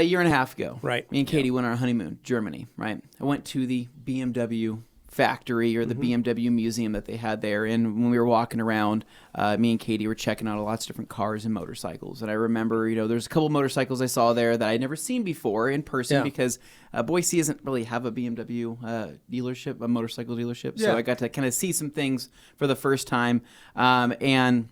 a year and a half ago. Right. Me and Katie went on our honeymoon, Germany, right? I went to the BMW factory or the BMW Museum that they had there. And when we were walking around, me and Katie were checking out lots of different cars and motorcycles. And I remember, there's a couple motorcycles I saw there that I'd never seen before in person because Boise doesn't really have a BMW dealership, a motorcycle dealership. So I got to kind of see some things for the first time. And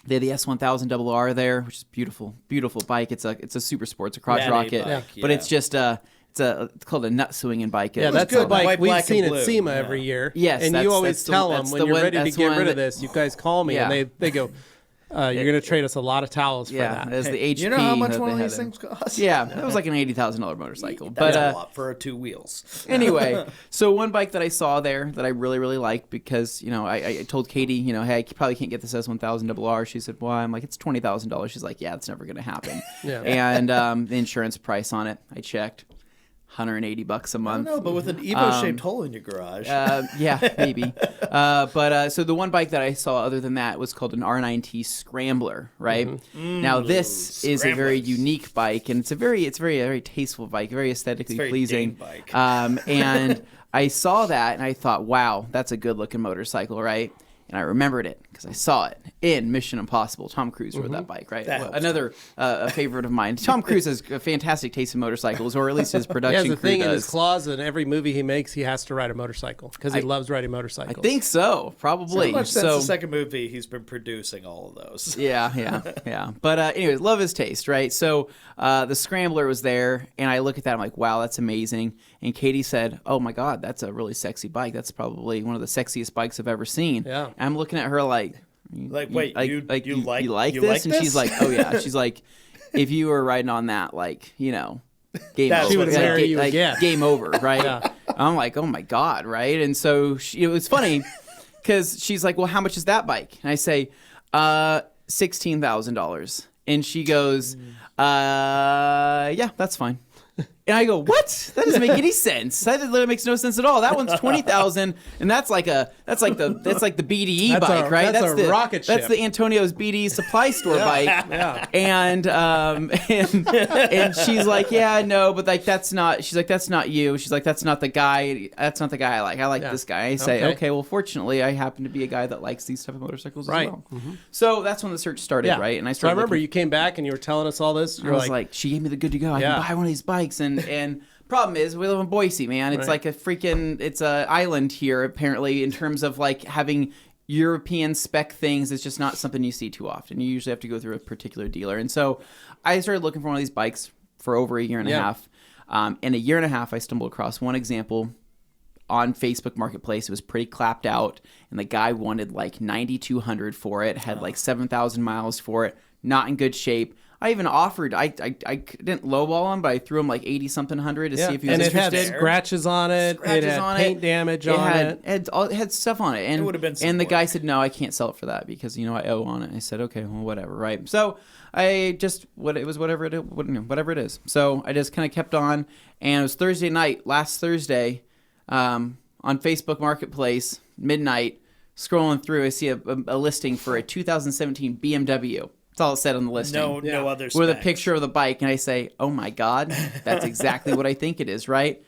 they had the S1000RR there, which is beautiful, beautiful bike. It's a super sport. It's a crotch rocket, but it's just it's called a nut swinging bike. Yeah, that's a bike White, we've black, seen and at blue. SEMA every year. Yes, and you always tell them when you're ready to get rid of this, you guys call me, and they go, you're going to trade us a lot of towels for that. As the HP. You know how much one of these things cost? Yeah, that was like an $80,000 motorcycle. That's a lot for 2 wheels. Anyway, so one bike that I saw there that I really, really liked because, I told Katie, hey, I probably can't get this S1000RR. She said, why? I'm like, it's $20,000. She's like, yeah, it's never going to happen. And the insurance price on it, I checked. $180 a month. No, but with an Evo-shaped hole in your garage. Yeah, maybe. But so the one bike that I saw other than that was called an R9T Scrambler, right? Now this is a very unique bike, and it's a very tasteful bike, very aesthetically pleasing. Dane bike. And I saw that and I thought, wow, that's a good looking motorcycle, right? And I remembered it because I saw it in Mission Impossible. Tom Cruise rode that bike, right? Another a favorite of mine. Tom Cruise has a fantastic taste in motorcycles, or at least his production he has a crew thing does. in his closet. In every movie he makes, he has to ride a motorcycle because he loves riding motorcycles. I think so, probably. So much since the second movie, he's been producing all of those. Yeah. But anyways, love his taste, right? So the Scrambler was there, and I look at that, I'm like, wow, that's amazing. And Katie said, oh my God, that's a really sexy bike. That's probably one of the sexiest bikes I've ever seen. Yeah. And I'm looking at her like, you like this? And she's like, oh yeah. She's like, if you were riding on that, game over. She would marry you again. Game over, right? I'm like, oh my God, right? And so it was funny because she's like, well, how much is that bike? And I say, $16,000. And she goes, yeah, that's fine. And I go, what? That doesn't make any sense. That literally makes no sense at all. That one's $20,000, and that's like the BDE bike, right? That's a rocket ship. That's the Antonio's BDE supply store bike. Yeah. And she's like, yeah, no, but like that's not. She's like, that's not you. She's like, that's not the guy. That's not the guy I like. I like this guy. I say, okay, well, fortunately, I happen to be a guy that likes these type of motorcycles as well. So that's when the search started, right? And I started. So I remember you came back and you were telling us all this. I was like, she gave me the good to go. I can buy one of these bikes. And problem is, we live in Boise, man. It's like it's a island here, apparently, in terms of like having European spec things. It's just not something you see too often. You usually have to go through a particular dealer. And so I started looking for one of these bikes for over a year and a half. In a year and a half, I stumbled across one example on Facebook Marketplace. It was pretty clapped out, and the guy wanted like $9,200 for it, had like 7,000 miles for it, not in good shape. I even offered, I didn't lowball him, but I threw him like 80-something hundred to see if he was interested. And it had scratches on it. It had paint damage on it. It had stuff on it. And, it would have been and the guy said, no, I can't sell it for that because, I owe on it. I said, okay, well, whatever, right? So I just, it was whatever it is. So I just kind of kept on. And it was Thursday night, last Thursday, on Facebook Marketplace, midnight, scrolling through, I see a listing for a 2017 BMW. That's all it said on the listing. No other specs. With a picture of the bike, and I say, oh my God, that's exactly what I think it is, right?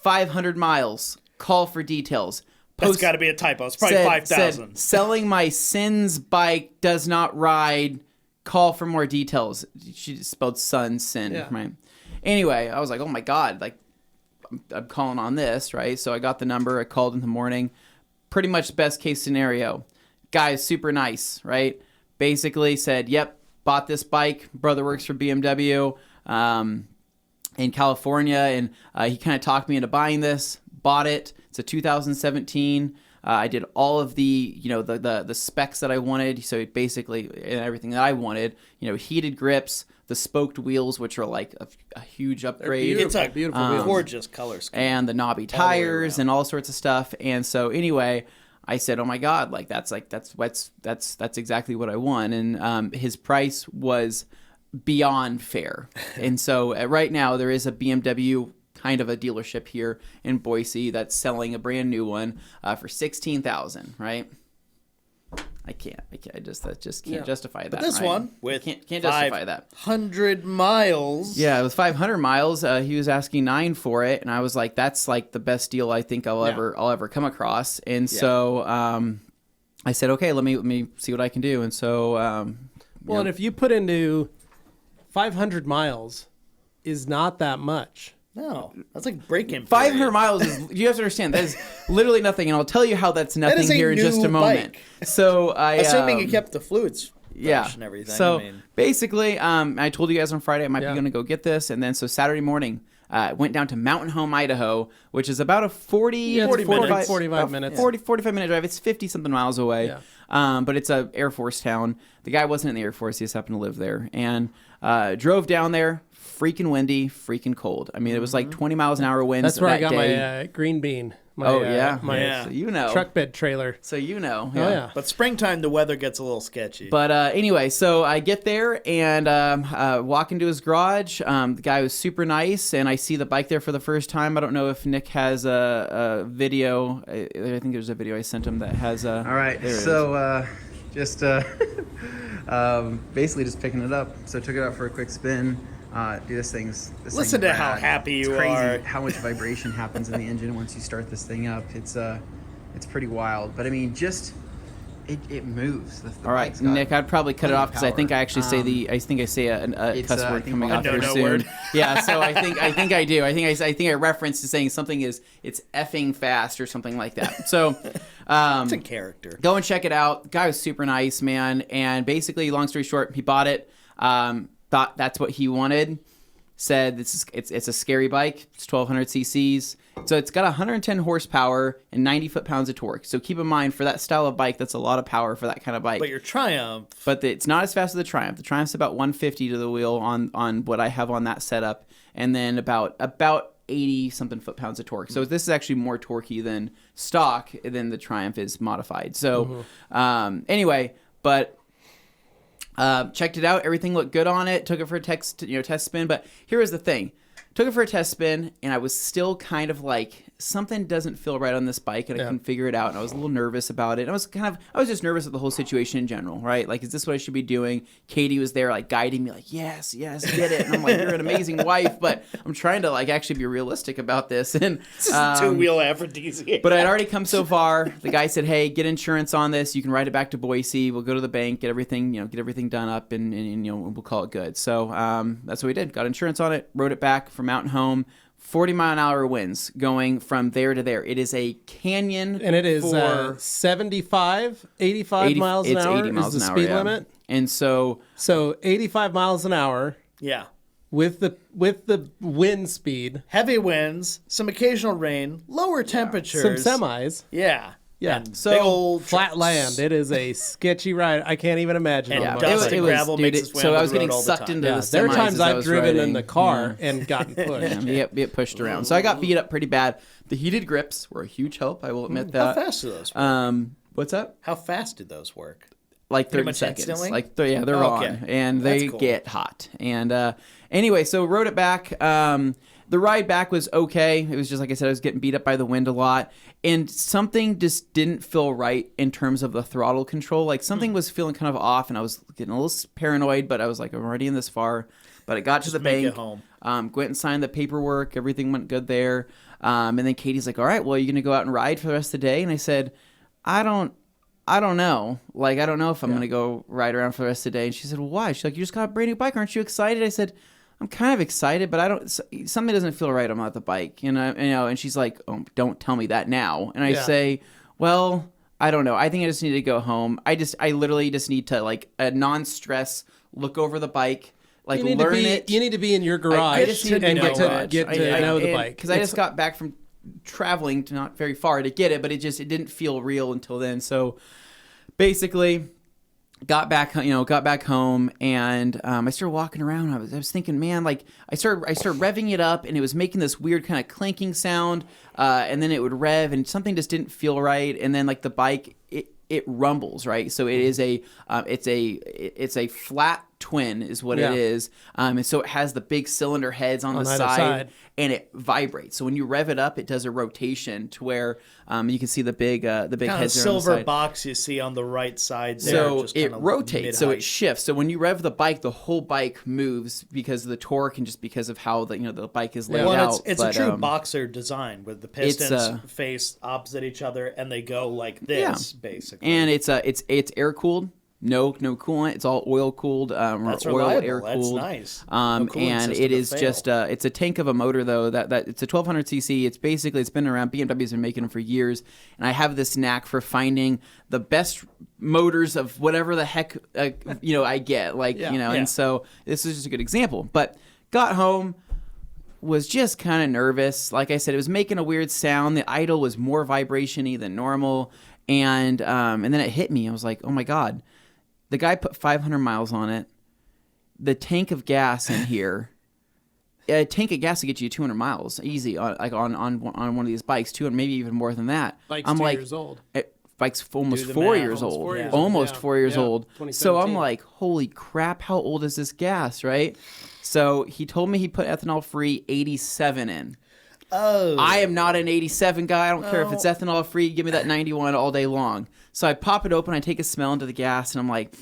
500 miles, call for details. That's got to be a typo. It's probably 5,000. Selling my Sins bike, does not ride, call for more details. She spelled sin, right? Anyway, I was like, oh my God, like, I'm calling on this, right? So I got the number, I called in the morning. Pretty much best case scenario. Guy's super nice, right? Basically said, yep, bought this bike. Brother works for BMW in California, and he kind of talked me into buying this. Bought it. It's a 2017. I did all of the the specs that I wanted. So basically, everything that I wanted. Heated grips, the spoked wheels, which are like a huge upgrade. It's a beautiful, gorgeous color scheme, and the knobby tires and all sorts of stuff. And so anyway, I said, "Oh my God! Like that's exactly what I want." And his price was beyond fair. And so right now there is a BMW kind of a dealership here in Boise that's selling a brand new one for $16,000. Right? I can't. I just can't justify that. But this one with can't justify that. 500 miles. Yeah, it was 500 miles. He was asking $9 for it, and I was like, "That's like the best deal I think I'll ever come across." And so I said, "Okay, let me see what I can do." And so, and if you put into 500 miles, is not that much. No, that's like break-in. 500 miles is, you have to understand, that is literally nothing, and I'll tell you how that's nothing here in just a moment. Bike. So assuming it kept the fluids fresh and everything. So basically, I told you guys on Friday I might be going to go get this, and then so Saturday morning, went down to Mountain Home, Idaho, which is about a 45 minute drive. It's 50-something miles away, but it's a Air Force town. The guy wasn't in the Air Force; he just happened to live there, and drove down there. Freaking windy, freaking cold. I mean, it was like 20 miles an hour winds. That's where I got my green bean. So you know, truck bed trailer. So you know, Oh yeah. But springtime, the weather gets a little sketchy. But anyway, so I get there and walk into his garage. The guy was super nice, and I see the bike there for the first time. I don't know if Nick has a video. I think there's a video I sent him that has. All right, so just basically just picking it up. So took it out for a quick spin. Dude, Listen to how happy you are. How much vibration happens in the engine once you start this thing up. It's pretty wild. But I mean, just it moves. The all right, Nick, I'd probably cut it off because I think I actually say a cuss word coming off here soon. Word. Yeah, so I think I do. I think I referenced to saying something it's effing fast or something like that. So it's a character. Go and check it out. The guy was super nice, man. And basically, long story short, he bought it. Thought that's what he wanted. Said it's a scary bike. It's 1200 cc's. So it's got 110 horsepower and 90 foot-pounds of torque. So keep in mind, for that style of bike, that's a lot of power for that kind of bike. But your Triumph. But it's not as fast as the Triumph. The Triumph's about 150 to the wheel on what I have on that setup. And then about 80-something foot-pounds of torque. So this is actually more torquey than stock than the Triumph is modified. So anyway, but... checked it out. Everything looked good on it. Took it for a test spin. But here was the thing. Took it for a test spin, and I was still kind of like, something doesn't feel right on this bike, and I couldn't figure it out. And I was a little nervous about it. And I was just nervous at the whole situation in general, right? Like, is this what I should be doing? Katie was there, like, guiding me, like, yes, get it. And I'm like, you're an amazing wife, but I'm trying to, like, actually be realistic about this. And this is a two-wheel aphrodisiac. But I'd already come so far. The guy said, hey, get insurance on this. You can ride it back to Boise. We'll go to the bank, get everything done up, and we'll call it good. So that's what we did. Got insurance on it, rode it back from Mountain Home. 40-mile-an-hour winds going from there to there. It is a canyon. And it is 85 miles an hour 80 miles is the an speed hour, limit. And so 85 miles an hour. Yeah. With the wind speed. Heavy winds, some occasional rain, lower temperatures. Some semis. Yeah. Yeah, and so big old flat trucks. Land. It is a sketchy ride. I can't even imagine. And dust and gravel makes its way so on I the was getting road all the sucked time. into the semis. There are times I've driven riding. in the car and gotten pushed. Get pushed around. So I got beat up pretty bad. The heated grips were a huge help. I will admit that. How fast do those work? What's up? How fast did those work? Like 30 much seconds. instantly? Like they're on, and they get hot. And anyway, so rode it back. The ride back was okay. It was just like I said, I was getting beat up by the wind a lot. And something just didn't feel right in terms of the throttle control. Like something was feeling kind of off, and I was getting a little paranoid, but I was like, I'm already in this far. But I got to the bank, went and signed the paperwork. Everything went good there. And then Katie's like, all right, well, are you going to go out and ride for the rest of the day? And I said, I don't know. Like, I don't know if I'm going to go ride around for the rest of the day. And she said, well, why? She's like, you just got a brand new bike. Aren't you excited? I said, I'm kind of excited, but something doesn't feel right. I'm on the bike, and she's like, oh, don't tell me that now. And I say, well, I don't know. I think I just need to go home. I literally just need to, like, a non-stress look over the bike, like, learn it. You need to be in your garage and get to know the bike. Because I just got back from traveling to not very far to get it, but it didn't feel real until then. So basically, got back home, and I started walking around. I was thinking, man, like I started revving it up, and it was making this weird kind of clinking sound, and then it would rev, and something just didn't feel right. And then like the bike, it rumbles, right? So it is it's a flat twin is what it is. And so it has the big cylinder heads on the side, and it vibrates. So when you rev it up, it does a rotation to where you can see the big heads kind of silver box you see on the right side there. So just it rotates, mid-height. so it shifts. So when you rev the bike, the whole bike moves because of the torque and just because of how the bike is laid out. It's a true boxer design with the pistons face opposite each other and they go like this, basically. And it's air cooled. No coolant. It's all oil cooled. That's oil reliable. air cooled. That's nice. No and it is just it's a tank of a motor though. That it's a 1200 cc. It's been around. BMW's been making them for years, and I have this knack for finding the best motors of whatever the heck I get. And so this is just a good example. But got home. Was just kind of nervous. Like I said, it was making a weird sound. The idle was more vibration-y than normal, and then it hit me. I was like, oh my God. The guy put 500 miles on it. The tank of gas in here, a tank of gas will get you 200 miles easy on one of these bikes, 200, maybe even more than that. Bike's 2 years old. Bike's almost 4 years old. Almost 4 years old. So I'm like, holy crap, how old is this gas, right? So he told me he put ethanol-free 87 in. Oh. I am not an 87 guy. I don't care if it's ethanol-free. Give me that 91 all day long. So I pop it open. I take a smell into the gas, and I'm like,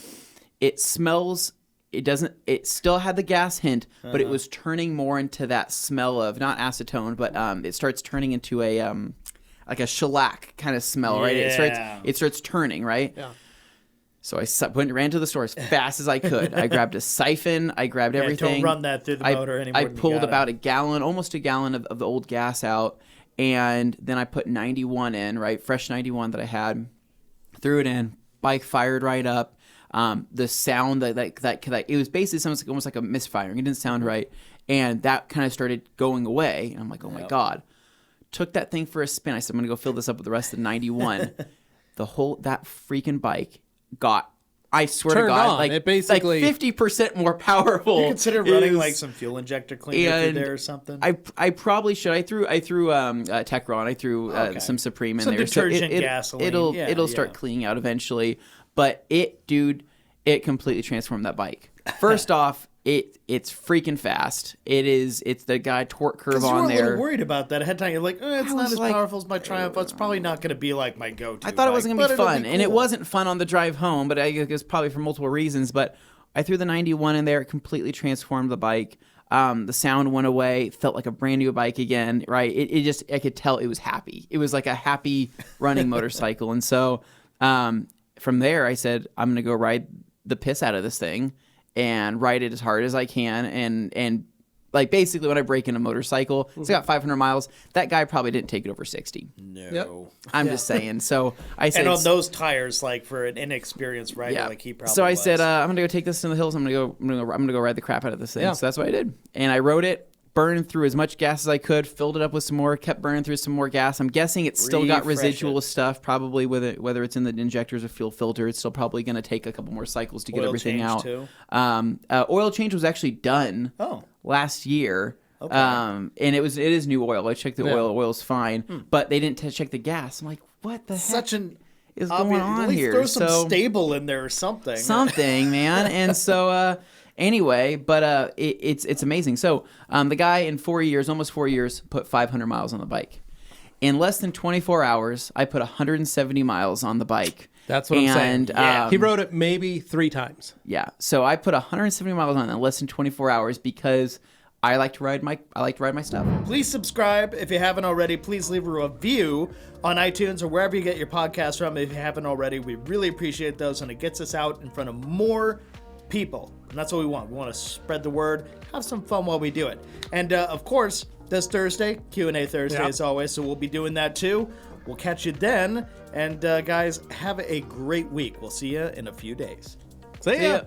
it smells. It still had the gas hint, but it was turning more into that smell of not acetone, but it starts turning into a like a shellac kind of smell, right? It starts turning, right? Yeah. So I ran to the store as fast as I could. I grabbed a siphon. I grabbed everything. Don't run that through the motor anymore. I pulled about almost a gallon of the old gas out, and then I put 91 in, right? Fresh 91 that I had. Threw it in. Bike fired right up. The sound that it was basically almost like a misfiring. It didn't sound right, and that kind of started going away. And I'm like, oh my God. Took that thing for a spin. I said, I'm gonna go fill this up with the rest of the 91. That freaking bike got, I swear to God, like 50% more powerful. You consider running like some fuel injector cleaner through there or something? I probably should. I threw Techron. I threw some Supreme in some there. Detergent, gasoline. It'll start cleaning out eventually. But it completely transformed that bike. First off, it's freaking fast. It's the guy torque curve on there. You were a little worried about that ahead of time. You're like, it's not as powerful as my Triumph. It's probably not going to be like my go-to. I thought it wasn't going to be fun, and it wasn't fun on the drive home. But I guess probably for multiple reasons. But I threw the 91 in there. It completely transformed the bike. The sound went away. Felt like a brand new bike again. Right? It just, I could tell it was happy. It was like a happy running motorcycle. And so from there, I said, I'm going to go ride the piss out of this thing and ride it as hard as I can. And like basically when I break in a motorcycle, it's got 500 miles. That guy probably didn't take it over 60. No. Yep. I'm just saying. So I said, and on those tires, like for an inexperienced rider, like he probably So I said, I'm going to go take this in the hills. I'm going to go ride the crap out of this thing. Yeah. So that's what I did. And I rode it. Burned through as much gas as I could, filled it up with some more, kept burning through some more gas. I'm guessing it's still got residual stuff, probably with it, whether it's in the injectors or fuel filter. It's still probably going to take a couple more cycles to get everything out. Too? Oil change was actually done last year. Okay. And it is new oil. I checked the oil. Oil's fine, but they didn't check the gas. I'm like, what the heck is going on here? Throw some stable in there or something. Something, man. And so. Anyway, but it's amazing. So the guy in almost 4 years, put 500 miles on the bike. In less than 24 hours, I put 170 miles on the bike. That's what I'm saying. Yeah. He rode it maybe 3 times. Yeah. So I put 170 miles on it in less than 24 hours because I like to ride my stuff. Please subscribe if you haven't already. Please leave a review on iTunes or wherever you get your podcast from if you haven't already. We really appreciate those, and it gets us out in front of more people. And that's what we want. We want to spread the word, have some fun while we do it. And of course, this Thursday, Q&A Thursday as always, so we'll be doing that too. We'll catch you then. And guys, have a great week. We'll see you in a few days. See ya.